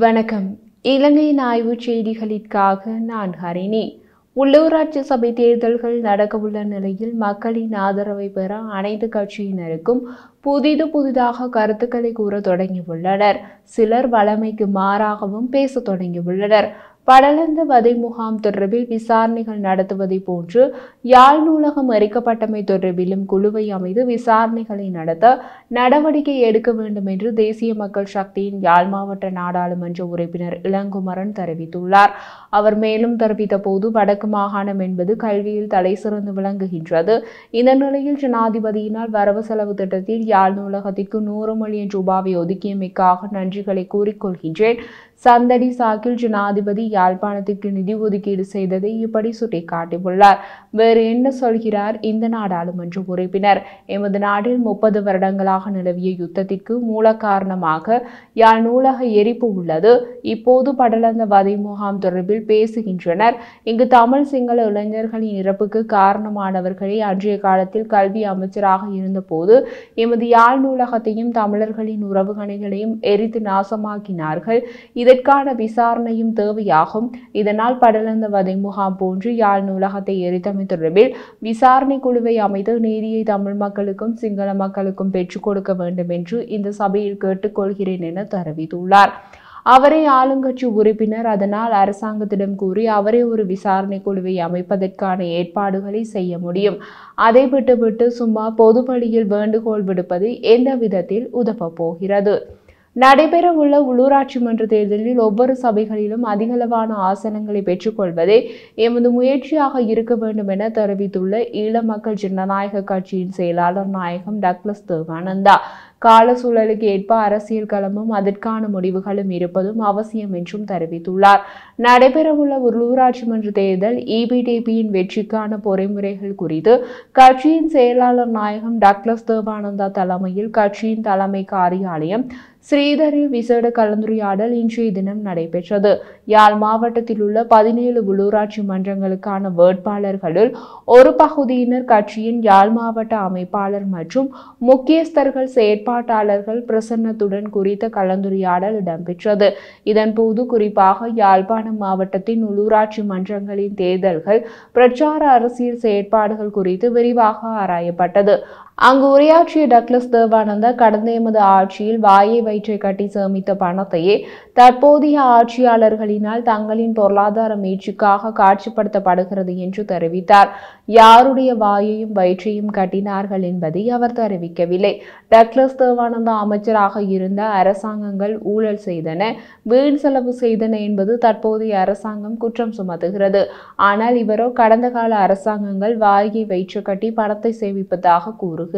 வணக்கம். இலங்கையின் ஆய்வுச் செய்திகளுக்காக நான் ஹரிணி. உள்ளூராட்சி சபை தேர்தல்கள் நடக்கவுள்ள நிலையில் மக்களின் ஆதரவை பெற அனைத்து கட்சியினருக்கும் புதிதாக கருத்துக்களை கூற தொடங்கியுள்ளனர். சிலர் வழமைக்கு மாறாகவும் பேச தொடங்கியுள்ளனர். படலந்த வதை முகாம் தொடர்பில் விசாரணைகள் நடத்துவதை போன்று யாழ் நூலகம் எரிக்கப்பட்டமை தொடர்பிலும் குழுவை அமைத்து விசாரணைகளை நடத்த நடவடிக்கை எடுக்க வேண்டும் என்று தேசிய மக்கள் சக்தியின் யாழ் மாவட்ட நாடாளுமன்ற உறுப்பினர் இளங்குமரன் தெரிவித்துள்ளார். அவர் மேலும் தெரிவித்த போது, வடக்கு மாகாணம் என்பது கல்வியில் தலை சிறந்து விளங்குகின்றது. இந்த நிலையில் ஜனாதிபதியினால் வரவு செலவு திட்டத்தில் யாழ் நூலகத்திற்கு 100 மில்லியன் ரூபாவை ஒதுக்கியமைக்காக நன்றிகளை கூறிக்கொள்கின்றேன். சந்தடி சாக்கில் ஜனாதிபதி யாழ்ப்பாணத்திற்கு நிதி ஒதுக்கீடு செய்ததை இப்படி சுட்டிக்காட்டியுள்ளார். வேறு என்ன சொல்கிறார் இந்த நாடாளுமன்ற உறுப்பினர்? எமது நாட்டில் 30 வருடங்களாக நிலவிய யுத்தத்திற்கு மூல காரணமாக யாழ் நூலக எரிப்பு உள்ளது. இப்போது படலந்த வதை முகாம் தொடர்பில் பேசுகின்றனர். இங்கு தமிழ் சிங்கள இளைஞர்களின் இறப்புக்கு காரணமானவர்களை அன்றைய காலத்தில் கல்வி அமைச்சராக இருந்தபோது எமது யாழ் நூலகத்தையும் தமிழர்களின் உறவுகணைகளையும் எரித்து நாசமாக்கினார்கள். இதற்கான விசாரணையும் தேவையாகும். இதனால் படலந்த வதை முகாம் போன்று யாழ் நூலகத்தை எரித்தமை தொடர்பில் விசாரணை குழுவை அமைத்து நீதியை தமிழ் மக்களுக்கும் சிங்கள மக்களுக்கும் பெற்றுக் கொடுக்க வேண்டும் என்று இந்த சபையில் கேட்டுக்கொள்கிறேன் என தெரிவித்துள்ளார். அவரை ஆளுங்கட்சி உறுப்பினர். அதனால் அரசாங்கத்திடம் கூறி அவரே ஒரு விசாரணை குழுவை அமைப்பதற்கான ஏற்பாடுகளை செய்ய முடியும். அதை விட்டுவிட்டு சும்மா பொது வழியில் வேண்டுகோள் விடுப்பது எந்த விதத்தில் உதவ போகிறது? நடைபெறவுள்ள உள்ளூராட்சி மன்ற தேர்தலில் ஒவ்வொரு சபைகளிலும் அதிகளவான ஆசனங்களை பெற்றுக்கொள்வதே எமது முயற்சியாக இருக்க வேண்டும் என தெரிவித்துள்ள ஈழ மக்கள் ஜனநாயக கட்சியின் செயலாளர் நாயகம் டக்ளஸ் தேவானந்தா, கால சூழலுக்கு ஏற்ப அரசியல் களமும் அதற்கான முடிவுகளும் இருப்பதும் அவசியம் என்றும் தெரிவித்துள்ளார். நடைபெறவுள்ள உள்ளூராட்சி மன்ற தேர்தல் EPDPயின் வெற்றிக்கான பொறிமுறைகள் குறித்து கட்சியின் செயலாளர் நாயகம் டக்ளஸ் தேவானந்தா தலைமையில் கட்சியின் தலைமை காரியாலயம் ஸ்ரீதரில் விசேட கலந்துரையாடல் இன்றைய தினம் நடைபெற்றது. யாழ் மாவட்டத்தில் உள்ள 17 உள்ளூராட்சி மன்றங்களுக்கான வேட்பாளர்களுள் ஒரு பகுதியினர் கட்சியின் யாழ் மாவட்ட அமைப்பாளர் மற்றும் முக்கியஸ்தர்கள் செயற்பாட்டாளர்கள் பிரசன்னத்துடன் குறித்த கலந்துரையாடல் இடம்பெற்றது. இதன்போது குறிப்பாக யாழ்ப்பாணம் மாவட்டத்தின் உள்ளூராட்சி மன்றங்களின் தேர்தல்கள் பிரச்சார அரசியல் செயற்பாடுகள் குறித்து விரிவாக ஆராயப்பட்டது. அங்கு உரையாற்றிய டக்ளஸ் தேவானந்தா, கடந்த எமது ஆட்சியில் வாயை வயிற்றை கட்டி சேமித்த பணத்தையே தற்போதைய ஆட்சியாளர்களினால் தங்களின் பொருளாதார மீட்சிக்காக காட்சிப்படுத்தப்படுகிறது என்று தெரிவித்தார். யாருடைய வாயையும் வயிற்றையும் கட்டினார்கள் என்பதை அவர் தெரிவிக்கவில்லை. டக்ளஸ் தேவானந்தா அமைச்சராக இருந்த அரசாங்கங்கள் ஊழல் செய்தன, வீண் செலவு செய்தன என்பது தற்போதைய அரசாங்கம் குற்றம் சுமத்துகிறது. ஆனால் இவரோ கடந்த கால அரசாங்கங்கள் வாயை வயிற்று கட்டி பணத்தை சேமிப்பதாக கூறுகிறார்.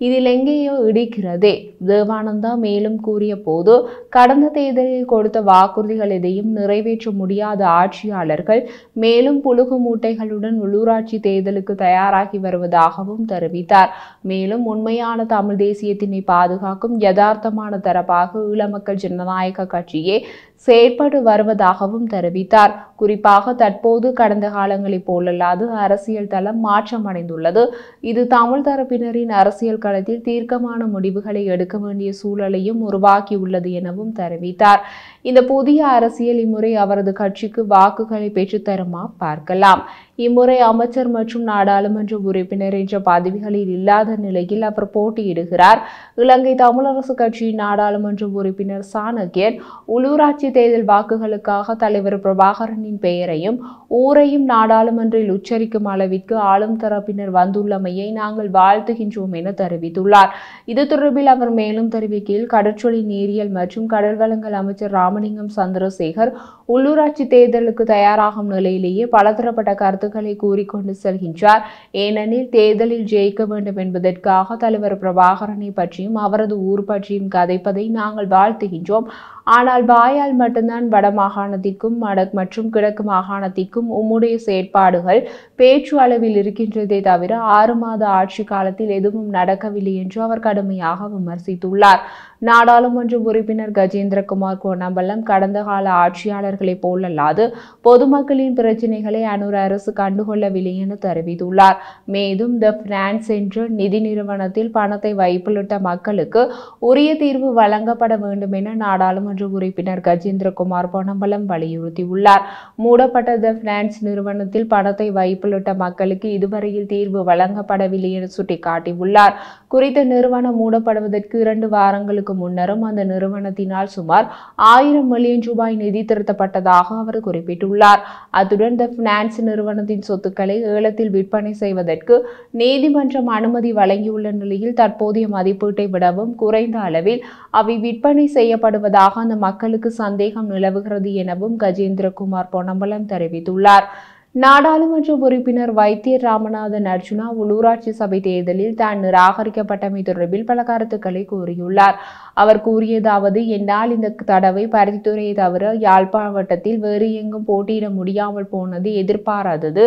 இதில் எங்கேயோ இடிக்கிறதே. தேவானந்தா மேலும் கூறிய போது, கடந்த தேர்தலில் கொடுத்த வாக்குறுதிகள் எதையும் நிறைவேற்ற முடியாத ஆட்சியாளர்கள் மேலும் புழுகு மூட்டைகளுடன் உள்ளூராட்சி தேர்தலுக்கு தயாராகி வருவதாகவும் தெரிவித்தார். மேலும் உண்மையான தமிழ் தேசியத்தினை பாதுகாக்கும் யதார்த்தமான தரப்பாக ஈழ மக்கள் ஜனநாயக கட்சியே செயற்பட்டு வருவதாகவும் தெரிவித்தார். குறிப்பாக தற்போது கடந்த காலங்களைப் போலல்லாது அரசியல் தளம் மாற்றமடைந்துள்ளது. இது தமிழ் தரப்பினரின் அரசியல் களத்தில் தீர்க்கமான முடிவுகளை எடுக்க வேண்டிய சூழலையும் உருவாக்கியுள்ளது எனவும் தெரிவித்தார். இந்த புதிய அரசியல் இம்முறை அவரது கட்சிக்கு வாக்குகளை பெற்றுத்தருமா பார்க்கலாம். இம்முறை அமைச்சர் மற்றும் நாடாளுமன்ற உறுப்பினர் என்ற பதவிகளில் இல்லாத நிலையில் அவர் போட்டியிடுகிறார். இலங்கை தமிழரசு கட்சியின் நாடாளுமன்ற உறுப்பினர் சாணக்கியன் உள்ளூராட்சி தேர்தல் வாக்குகளுக்காக தலைவர் பிரபாகரனின் பெயரையும் ஊரையும் நாடாளுமன்றில் உச்சரிக்கும் அளவிற்கு ஆளும் தரப்பினர் வந்துள்ளமையை நாங்கள் வாழ்த்துகின்றோம் என தெரிவித்துள்ளார். இது தொடர்பில் அவர் மேலும் தெரிவிக்கையில், கடற்றொழில் நீரியல் மற்றும் கடல் வளங்கள் அமைச்சர் ராமலிங்கம் சந்திரசேகர் உள்ளூராட்சி தேர்தலுக்கு தயாராகும் நிலையிலேயே பலதரப்பட்ட கருத்துக்களை கூறிக்கொண்டு செல்கின்றார். ஏனெனில் தேர்தலில் ஜெயிக்க வேண்டும் என்பதற்காக தலைவர் பிரபாகரனை பற்றியும் அவரது ஊர் பற்றியும் கதைப்பதை நாங்கள் வாழ்த்துகின்றோம். ஆனால் வாயால் மட்டும்தான் வட மாகாணத்திற்கும் மற்றும் கிழக்கு மாகாணத்திற்கும் உம்முடைய செயற்பாடுகள் பேச்சு அளவில் இருக்கின்றதே தவிர 6 மாத ஆட்சி காலத்தில் எதுவும் நடக்கவில்லை என்று அவர் கடுமையாக விமர்சித்துள்ளார். நாடாளுமன்ற உறுப்பினர் கஜேந்திரகுமார் பொன்னம்பலம் கடந்த கால ஆட்சியாளர்களைப் போலல்லாது பொதுமக்களின் பிரச்சினைகளை அனுர அரசு கண்டுகொள்ளவில்லை என தெரிவித்துள்ளார். மேலும் த பினான்ஸ் என்ற நிதி நிறுவனத்தில் பணத்தை வைப்பிலிட்ட மக்களுக்கு உரிய தீர்வு வழங்கப்பட வேண்டும் என நாடாளுமன்ற உறுப்பினர் கஜேந்திரகுமார் பொன்னம்பலம் வலியுறுத்தியுள்ளார். மூடப்பட்ட த பினான்ஸ் நிறுவனத்தில் பணத்தை வைப்பிலிட்ட மக்களுக்கு இதுவரையில் தீர்வு வழங்கப்படவில்லை என சுட்டிக்காட்டியுள்ளார். குறித்த நிறுவனம் மூடப்படுவதற்கு 2 வாரங்களுக்கு முன்னரும் அந்த நிறுவனத்தினால் சுமார் 1000 மில்லியன் ரூபாய் நிதி திரட்டப்பட்டதாக அவர் குறிப்பிட்டுள்ளார். அத்துடன் த பினான்ஸ் நிறுவனத்தின் சொத்துக்களை ஏலத்தில் விற்பனை செய்வதற்கு நீதிமன்றம் அனுமதி வழங்கியுள்ள நிலையில் தற்போதைய மதிப்பீட்டை விடவும் குறைந்த அளவில் அவை விற்பனை செய்யப்படுவதாக அந்த மக்களுக்கு சந்தேகம் நிலவுகிறது எனவும் கஜேந்திரகுமார் பொன்னம்பலம் தெரிவித்துள்ளார். நாடாளுமன்ற உறுப்பினர் வைத்தியர் ராமநாதன் அர்ஜுனா உள்ளூராட்சி சபை தேர்தலில் தான் நிராகரிக்கப்பட்டமை தொடர்பில் பல கருத்துக்களை கூறியுள்ளார். அவர் கூறியதாவது, என்னால் இந்த தடவை பருத்தித்துறையை தவிர யாழ்ப்பாண வட்டத்தில் வேறு எங்கும் போட்டியிட முடியாமல் போனது எதிர்பாராதது.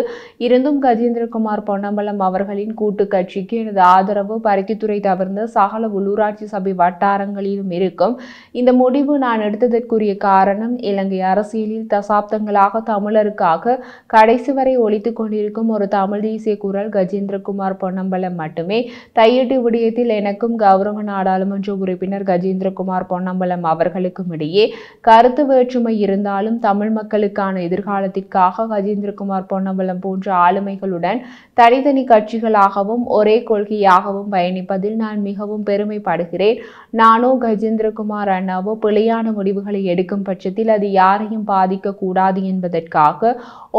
இருந்தும் கஜேந்திரகுமார் பொன்னம்பலம் அவர்களின் கூட்டு கட்சிக்கு எனது ஆதரவு பருத்தித்துறை தவிர்ந்த சகல உள்ளூராட்சி சபை வட்டாரங்களிலும் இருக்கும். இந்த முடிவு நான் எடுத்ததற்குரிய காரணம் இலங்கை அரசியலில் தசாப்தங்களாக தமிழருக்காக கடைசி வரை ஒலித்துக் கொண்டிருக்கும் ஒரு தமிழ் தேசிய குரல் கஜேந்திரகுமார் பொன்னம்பலம் மட்டுமே. தையிட்டு விடயத்தில் எனக்கும் கௌரவ நாடாளுமன்ற உறுப்பினர் கஜேந்திரகுமார் பொன்னம்பலம் அவர்களுக்கும் இடையே கருத்து வேற்றுமை இருந்தாலும் தமிழ் மக்களுக்கான எதிர்காலத்திற்காக கஜேந்திரகுமார் பொன்னம்பலம் போன்ற ஆளுமைகளுடன் தனித்தனி கட்சிகளாகவும் ஒரே கொள்கையாகவும் பயணிப்பதில் நான் மிகவும் பெருமைப்படுகிறேன். நானோ கஜேந்திரகுமார் அண்ணாவோ பிழையான முடிவுகளை எடுக்கும் பட்சத்தில் அது யாரையும் பாதிக்க கூடாது என்பதற்காக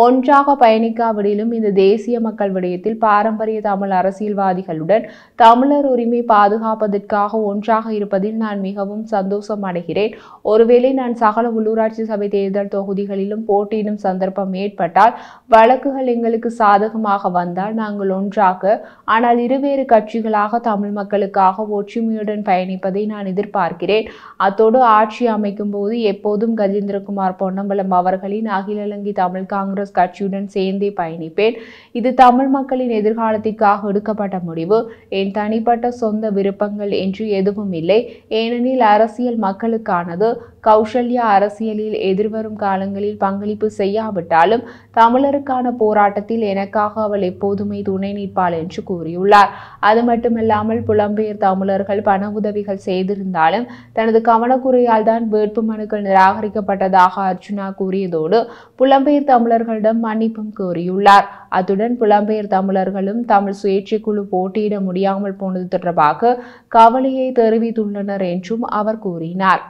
ஒன்றாக பயணிக்காவிடிலும் இந்த தேசிய மக்கள் விடயத்தில் பாரம்பரிய தமிழ் அரசியல்வாதிகளுடன் தமிழர் உரிமை பாதுகாப்பதற்காக ஒன்றாக இருப்பதில் நான் மிகவும் சந்தோஷம் அடைகிறேன். ஒருவேளை நான் சகல உள்ளூராட்சி சபை தேர்தல் தொகுதிகளிலும் போட்டியிடும் சந்தர்ப்பம் ஏற்பட்டால் வழக்குகள் எங்களுக்கு சாதகமாக வந்தால் நாங்கள் ஒன்றாக ஆனால் இருவேறு கட்சிகளாக தமிழ் மக்களுக்காக ஒற்றுமையுடன் பயணிப்பதை நான் எதிர்பார்க்கிறேன். அத்தோடு ஆட்சி அமைக்கும் போது எப்போதும் கஜேந்திரகுமார் பொன்னம்பலம் அவர்களின் அகில இலங்கை தமிழ் காங்கிரஸ் கட்சியுடன் சேர்ந்தே பயணிப்பேன். இது தமிழ் மக்களின் எதிர்காலத்திற்காக எடுக்கப்பட்ட முடிவு. என் தனிப்பட்ட சொந்த விருப்பங்கள் என்று எதுவும் இல்லை. ஏனெனில் அரசியல் மக்களுக்கானது. கௌசல்யா அரசியலில் எதிர்வரும் காலங்களில் பங்களிப்பு செய்யாவிட்டாலும் தமிழருக்கான போராட்டத்தில் எனக்காக அவள் எப்போதுமே துணை நிற்பாள் என்று கூறியுள்ளார். அது மட்டுமல்லாமல் புலம்பெயர் தமிழர்கள் பண உதவிகள் செய்திருந்தாலும் தனது கவனக்குறையால் தான் வேட்பு மனுக்கள் நிராகரிக்கப்பட்டதாக அர்ஜுனா கூறியதோடு புலம்பெயர் தமிழர்களிடம் மன்னிப்பும் கோரியுள்ளார். அத்துடன் புலம்பெயர் தமிழர்களும் தமிழ் சுயேட்சை குழு போட்டியிட முடியாமல் போனது தொடர்பாக கவலையை தெரிவித்துள்ளனர் என்றும் அவர் கூறினார்.